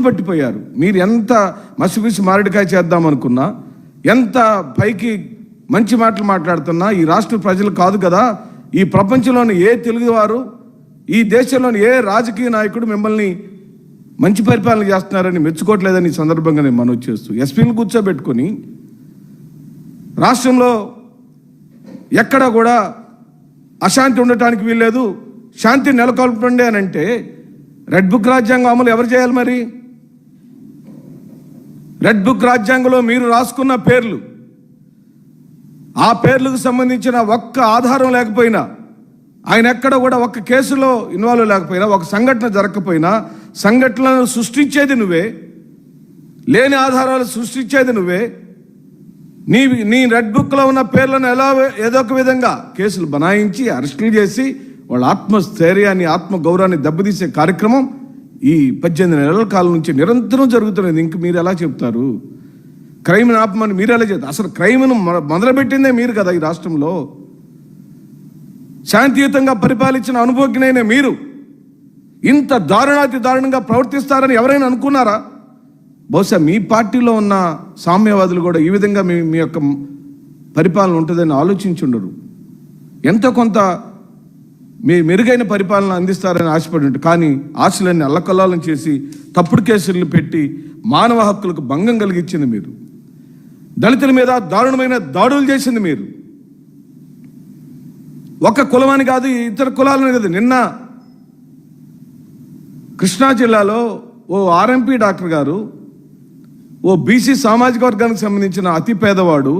పట్టిపోయారు. మీరు ఎంత మసిపిసి మారడికాయ చేద్దామనుకున్నా, ఎంత పైకి మంచి మాటలు మాట్లాడుతున్నా ఈ రాష్ట్ర ప్రజలు కాదు కదా, ఈ ప్రపంచంలోని ఏ తెలుగువారు, ఈ దేశంలోని ఏ రాజకీయ నాయకుడు మిమ్మల్ని మంచి పరిపాలన చేస్తున్నారని మెచ్చుకోవట్లేదని ఈ సందర్భంగా నేను మనవి చేస్తూ, ఎస్పీలు కూర్చోబెట్టుకొని రాష్ట్రంలో ఎక్కడ కూడా అశాంతి ఉండటానికి వీల్లేదు, శాంతి నెలకొల్పండి అని అంటే రెడ్ బుక్ రాజ్యాంగం అమలు ఎవరు చేయాలి? మరి రెడ్ బుక్ రాజ్యాంగంలో మీరు రాసుకున్న పేర్లు, ఆ పేర్లకు సంబంధించిన ఒక్క ఆధారం లేకపోయినా, ఆయన ఎక్కడ కూడా ఒక్క కేసులో ఇన్వాల్వ్ లేకపోయినా, ఒక సంఘటన జరగకపోయినా, సంఘటనలను సృష్టించేది నువ్వే, లేని ఆధారాలు సృష్టించేది నువ్వే. నీ రెడ్ బుక్లో ఉన్న పేర్లను ఎలా ఏదో ఒక విధంగా కేసులు బనాయించి అరెస్టులు చేసి వాళ్ళ ఆత్మస్థైర్యాన్ని, ఆత్మగౌరవాన్ని దెబ్బతీసే కార్యక్రమం ఈ 18 నెలల కాలం నుంచి నిరంతరం జరుగుతున్నది. ఇంక మీరు ఎలా చెప్తారు? క్రైమ్ని ఆపమని మీరు ఎలా చెప్తారు? అసలు క్రైమ్ను మొదలుపెట్టిందే మీరు కదా ఈ రాష్ట్రంలో. శాంతియుతంగా పరిపాలించిన అనుభవజ్ఞైన మీరు ఇంత దారుణంగా ప్రవర్తిస్తారని ఎవరైనా అనుకున్నారా? బహుశా మీ పార్టీలో ఉన్న సామ్యవాదులు కూడా ఈ విధంగా మీ యొక్క పరిపాలన ఉంటుందని ఆలోచించుండరు. ఎంతో కొంత మీ మెరుగైన పరిపాలన అందిస్తారని ఆశపడి ఉంటారు. కానీ ఆశలన్నీ అల్లకల్లాలం చేసి తప్పుడు కేసులు పెట్టి మానవ హక్కులకు భంగం కలిగించింది మీరు. దళితుల మీద దారుణమైన దాడులు చేసింది మీరు. ఒక కులమని కాదు, ఇతర కులాలని కాదు. నిన్న కృష్ణా జిల్లాలో ఓ ఆర్ఎంపీ డాక్టర్ గారు, ఓ బీసీ సామాజిక వర్గానికి సంబంధించిన అతి పేదవాడు,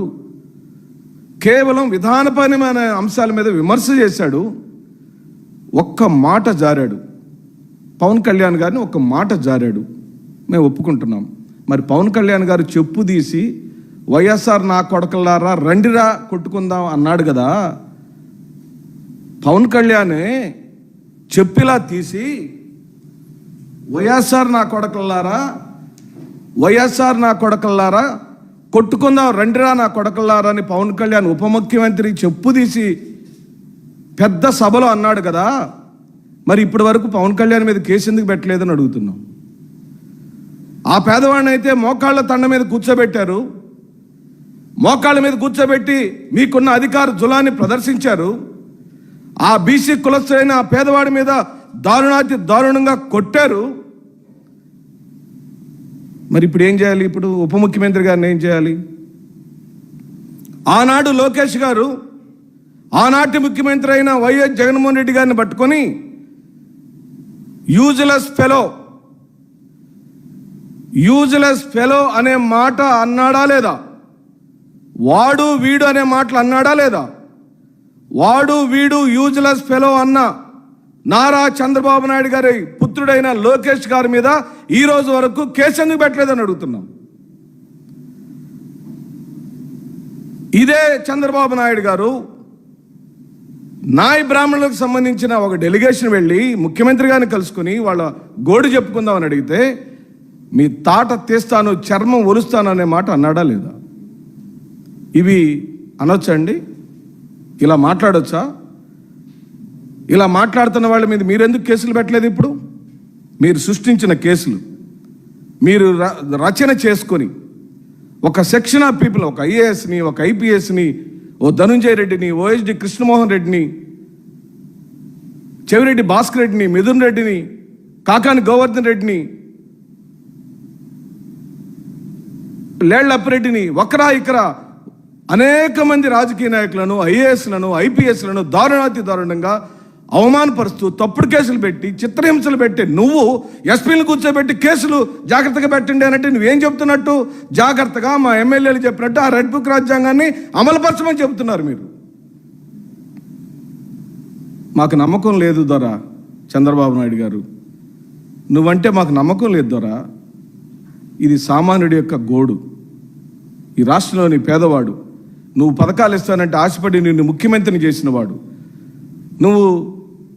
కేవలం విధానపరమైన అంశాల మీద విమర్శ చేశాడు. ఒక్క మాట జారాడు, పవన్ కళ్యాణ్ గారిని ఒక్క మాట జారాడు, మేము ఒప్పుకుంటున్నాం. మరి పవన్ కళ్యాణ్ గారు చెప్పు తీసి వైఎస్ఆర్ నా కొడకల్లారా రండిరా కొట్టుకుందాం అన్నాడు కదా. పవన్ కళ్యాణ్ చెప్పిలా తీసి వైఎస్ఆర్ నా కొడకల్లారా కొట్టుకుందాం రండిరా నా కొడకల్లారా అని పవన్ కళ్యాణ్ ఉప ముఖ్యమంత్రి చెప్పు తీసి పెద్ద సభలో అన్నాడు కదా. మరి ఇప్పటి వరకు పవన్ కళ్యాణ్ మీద కేసు ఎందుకు పెట్టలేదని అడుగుతున్నాం. ఆ పేదవాడిని అయితే మోకాళ్ళ తండ మీద కూర్చోబెట్టారు, మోకాళ్ళ మీద కూర్చోబెట్టి మీకున్న అధికార జులాన్ని ప్రదర్శించారు. ఆ బీసీ కులస్తులైన ఆ పేదవాడి మీద దారుణంగా కొట్టారు. మరి ఇప్పుడు ఏం చేయాలి? ఇప్పుడు ఉప ముఖ్యమంత్రి గారిని ఏం చేయాలి? ఆనాడు లోకేష్ గారు ఆనాటి ముఖ్యమంత్రి అయిన వైఎస్ జగన్మోహన్ రెడ్డి గారిని పట్టుకొని యూజ్లెస్ ఫెలో అనే మాట అన్నాడా లేదా? వాడు వీడు అనే మాటలు అన్నాడా లేదా? వాడు వీడు యూజ్లెస్ ఫెలో అన్న నారా చంద్రబాబు నాయుడు గారి పుత్రుడైన లోకేష్ గారి మీద ఈ రోజు వరకు కేసు ఎందుకు పెట్టలేదని అడుగుతున్నాం. ఇదే చంద్రబాబు నాయుడు గారు నాయ బ్రాహ్మణులకు సంబంధించిన ఒక డెలిగేషన్ వెళ్ళి ముఖ్యమంత్రి గారిని కలుసుకుని వాళ్ళ గోడు చెప్పుకుందామని అడిగితే మీ తాట తీస్తాను, చర్మం ఒలుస్తాను అనే మాట అన్నాడా లేదా? ఇవి అనొచ్చండి? ఇలా మాట్లాడొచ్చా? ఇలా మాట్లాడుతున్న వాళ్ళ మీద మీరెందుకు కేసులు పెట్టలేదు? ఇప్పుడు మీరు సృష్టించిన కేసులు, మీరు రచన చేసుకొని ఒక సెక్షన్ ఆఫ్ పీపుల్, ఒక ఐఏఎస్ని, ఒక ఐపీఎస్ని, ఓ ధనుంజయ రెడ్డిని, ఓఎస్డి కృష్ణమోహన్ రెడ్డిని, చెవిరెడ్డి భాస్కర్ రెడ్డిని, మిథున్ రెడ్డిని, కాకాని గోవర్ధన్ రెడ్డిని, లేళ్ల అప్పిరెడ్డిని, ఒకరా ఇకరా అనేక మంది రాజకీయ నాయకులను, ఐఏఎస్లను, ఐపీఎస్లను దారుణంగా అవమానపరుస్తూ తప్పుడు కేసులు పెట్టి చిత్రహింసలు పెట్టి నువ్వు ఎస్పీలను కూర్చోబెట్టి కేసులు జాగ్రత్తగా పెట్టండి అనంటే నువ్వేం చెప్తున్నట్టు? జాగ్రత్తగా మా ఎమ్మెల్యేలు చెప్పినట్టు ఆ రెడ్ బుక్ రాజ్యాంగాన్ని అమలుపరచమని చెబుతున్నారు మీరు. మాకు నమ్మకం లేదు దొరా చంద్రబాబు నాయుడు గారు, నువ్వంటే మాకు నమ్మకం లేదు దొరా. ఇది సామాన్యుడి యొక్క గోడు. ఈ రాష్ట్రంలోని పేదవాడు, నువ్వు పథకాలు ఇస్తానంటే ఆశపడి నిన్ను ముఖ్యమంత్రిని చేసినవాడు, నువ్వు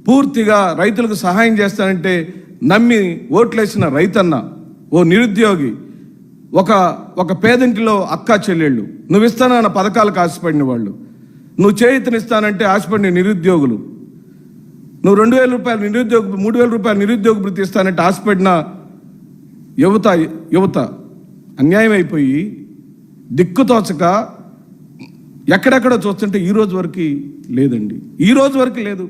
పూర్తిగా రైతులకు సహాయం చేస్తానంటే నమ్మి ఓట్లేసిన రైతన్న, ఓ నిరుద్యోగి, ఒక పేదింటిలో అక్క చెల్లెళ్ళు, నువ్వు ఇస్తానన్న పథకాలకు ఆశపడిన వాళ్ళు, నువ్వు చేయూతనిస్తానంటే ఆశపడిన నిరుద్యోగులు, నువ్వు 2,000 రూపాయలు నిరుద్యోగ 3,000 రూపాయలు నిరుద్యోగ వృత్తి ఇస్తానంటే ఆశపడిన యువత అన్యాయం అయిపోయి దిక్కుతోచక ఎక్కడెక్కడో చూస్తుంటే ఈ రోజు వరకు లేదండి. ఈ రోజు వరకు లేదు.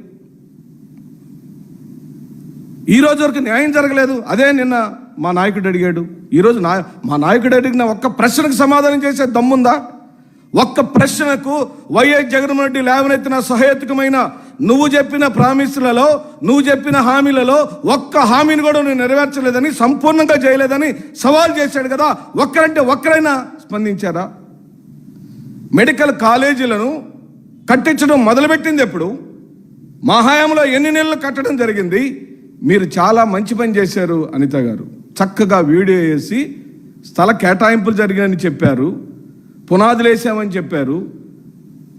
ఈ రోజు వరకు న్యాయం జరగలేదు. అదే నిన్న మా నాయకుడు అడిగాడు. ఈరోజు మా నాయకుడు అడిగిన ఒక్క ప్రశ్నకు సమాధానం చేసే దమ్ముందా? ఒక్క ప్రశ్నకు వైఎస్ జగన్మోహన్ రెడ్డి లేవనెత్తిన సహేతుకమైన నువ్వు చెప్పిన ప్రామిసులలో, నువ్వు చెప్పిన హామీలలో ఒక్క హామీని కూడా నువ్వు నెరవేర్చలేదని, సంపూర్ణంగా చేయలేదని సవాల్ చేశాడు కదా. ఒక్కరంటే ఒక్కరైనా స్పందించారా? మెడికల్ కాలేజీలను కట్టించడం మొదలుపెట్టింది ఎప్పుడు? మా హయాంలో ఎన్ని నెలలు కట్టడం జరిగింది? మీరు చాలా మంచి పని చేశారు అనిత గారు. చక్కగా వీడియో వేసి స్థల కేటాయింపులు జరిగాయని చెప్పారు, పునాదులు వేసామని చెప్పారు,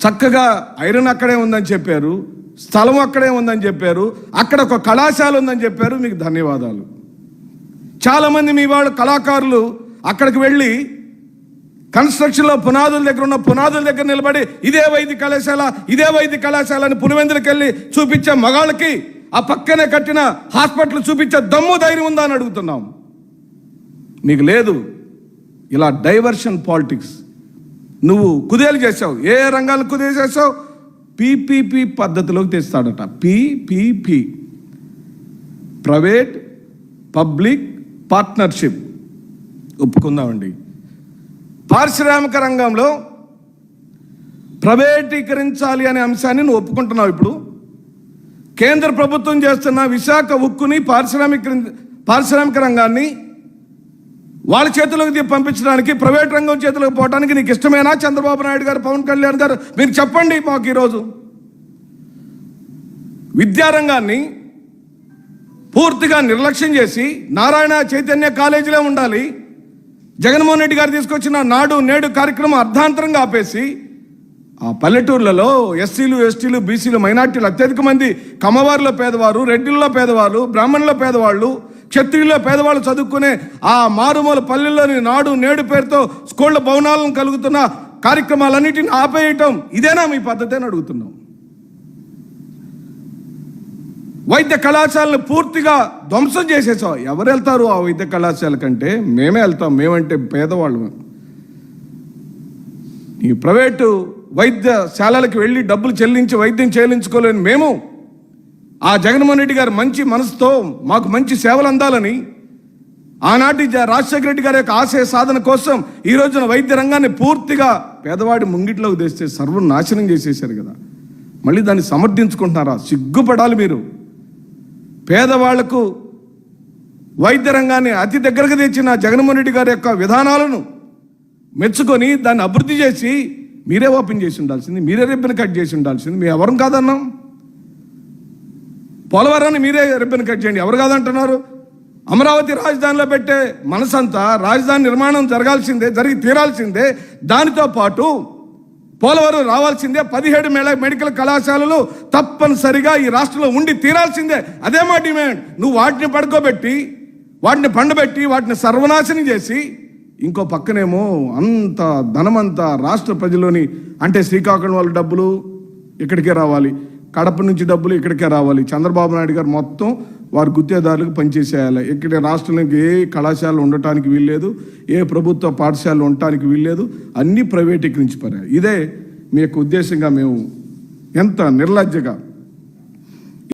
చక్కగా ఐరన్ అక్కడే ఉందని చెప్పారు, స్థలం అక్కడే ఉందని చెప్పారు, అక్కడ ఒక కళాశాల ఉందని చెప్పారు. మీకు ధన్యవాదాలు. చాలామంది మీ వాళ్ళు కళాకారులు అక్కడికి వెళ్ళి కన్స్ట్రక్షన్లో పునాదుల దగ్గర ఉన్న పునాదుల దగ్గర నిలబడి ఇదే వైద్య కళాశాల అని పులివెందులకు వెళ్ళి చూపించే మగాళ్ళకి ఆ పక్కనే కట్టిన హాస్పిటల్ చూపించే దమ్ము ధైర్యం ఉందా అని అడుగుతున్నాం. మీకు లేదు. ఇలా డైవర్షన్ పాలిటిక్స్ నువ్వు కుదేలు చేసావు. ఏ రంగాలు కుదేలు చేసావు? పీపీపీ పద్ధతిలోకి తెస్తాడట. PPP, private public partnership. ఒప్పుకుందామండి. పారిశ్రామిక రంగంలో ప్రైవేటీకరించాలి అనే అంశాన్ని నువ్వు ఒప్పుకుంటున్నావు. ఇప్పుడు కేంద్ర ప్రభుత్వం చేస్తున్న విశాఖ ఉక్కుని పారిశ్రామిక రంగాన్ని వాళ్ళ చేతులకు పంపించడానికి, ప్రైవేట్ రంగం చేతులకు పోవడానికి నీకు ఇష్టమేనా? చంద్రబాబు నాయుడు గారు, పవన్ కళ్యాణ్ గారు, మీరు చెప్పండి మాకు. ఈరోజు విద్యారంగాన్ని పూర్తిగా నిర్లక్ష్యం చేసి నారాయణ చైతన్య కాలేజీలో ఉండాలి, జగన్మోహన్ రెడ్డి గారు తీసుకొచ్చిన నాడు నేడు కార్యక్రమం అర్ధాంతరంగా ఆపేసి ఆ పల్లెటూర్లలో ఎస్సీలు, ఎస్టీలు, బీసీలు, మైనార్టీలు అత్యధిక మంది, కమ్మవారిలో పేదవారు, రెడ్డిల్లో పేదవాళ్ళు, బ్రాహ్మణుల పేదవాళ్ళు, క్షత్రియుల్లో పేదవాళ్ళు చదువుకునే ఆ మారుమూల పల్లెల్లోని నాడు నేడు పేరుతో స్కూళ్ళ భవనాలను కలుగుతున్న కార్యక్రమాలన్నిటిని ఆపేయటం ఇదేనా మీ పద్ధతి అని అడుగుతున్నాం. వైద్య కళాశాలను పూర్తిగా ధ్వంసం చేసేసాం. ఎవరు వెళ్తారు ఆ వైద్య కళాశాల కంటే? మేమే వెళ్తాం. మేమంటే పేదవాళ్ళు. ఈ ప్రైవేటు వైద్యశాలలకు వెళ్ళి డబ్బులు చెల్లించి వైద్యం చేయించుకోలేని మేము ఆ జగన్మోహన్ రెడ్డి గారు మంచి మనసుతో మాకు మంచి సేవలు అందాలని, ఆనాటి రాజశేఖర రెడ్డి గారి యొక్క ఆశయ సాధన కోసం ఈ రోజున వైద్య రంగాన్ని పూర్తిగా పేదవాడి ముంగిట్లోకి తెస్తే సర్వనాశనం చేసేశారు కదా. మళ్ళీ దాన్ని సమర్థించుకుంటున్నారా? సిగ్గుపడాలి మీరు. పేదవాళ్లకు వైద్య రంగాన్ని అతి దగ్గరకు తెచ్చిన జగన్మోహన్ రెడ్డి గారి యొక్క విధానాలను మెచ్చుకొని దాన్ని అభివృద్ధి చేసి మీరే ఓపెన్ చేసి ఉండాల్సింది, మీరే రిబ్బన్ కట్ చేసి ఉండాల్సింది. మేము ఎవరు కాదన్నాం? పోలవరాన్ని మీరే రిబ్బన్ కట్ చేయండి. ఎవరు కాదంటున్నారు? అమరావతి రాజధానిలో పెట్టే మనసంతా రాజధాని నిర్మాణం జరగాల్సిందే, జరిగి తీరాల్సిందే. దానితో పాటు పోలవరం రావాల్సిందే. 17 మెడికల్ కళాశాలలు తప్పనిసరిగా ఈ రాష్ట్రంలో ఉండి తీరాల్సిందే. అదే మా డిమాండ్. నువ్వు వాటిని పడుకోబెట్టి, వాటిని పండబెట్టి, వాటిని సర్వనాశనం చేసి, ఇంకో పక్కనేమో అంత ధనమంతా రాష్ట్ర ప్రజల్లోని, అంటే శ్రీకాకుళం వాళ్ళ డబ్బులు ఇక్కడికే రావాలి, కడప నుంచి డబ్బులు ఇక్కడికే రావాలి. చంద్రబాబు నాయుడు గారు మొత్తం వారి గుత్తేదారులకు పనిచేసేయాలి. ఇక్కడ రాష్ట్రంలోకి ఏ కళాశాలలు ఉండటానికి వీల్లేదు, ఏ ప్రభుత్వ పాఠశాలలు ఉండటానికి వీల్లేదు, అన్నీ ప్రైవేటీకరించిపోయాయి. ఇదే మీ యొక్క ఉద్దేశంగా మేము ఎంత నిర్లజ్జగా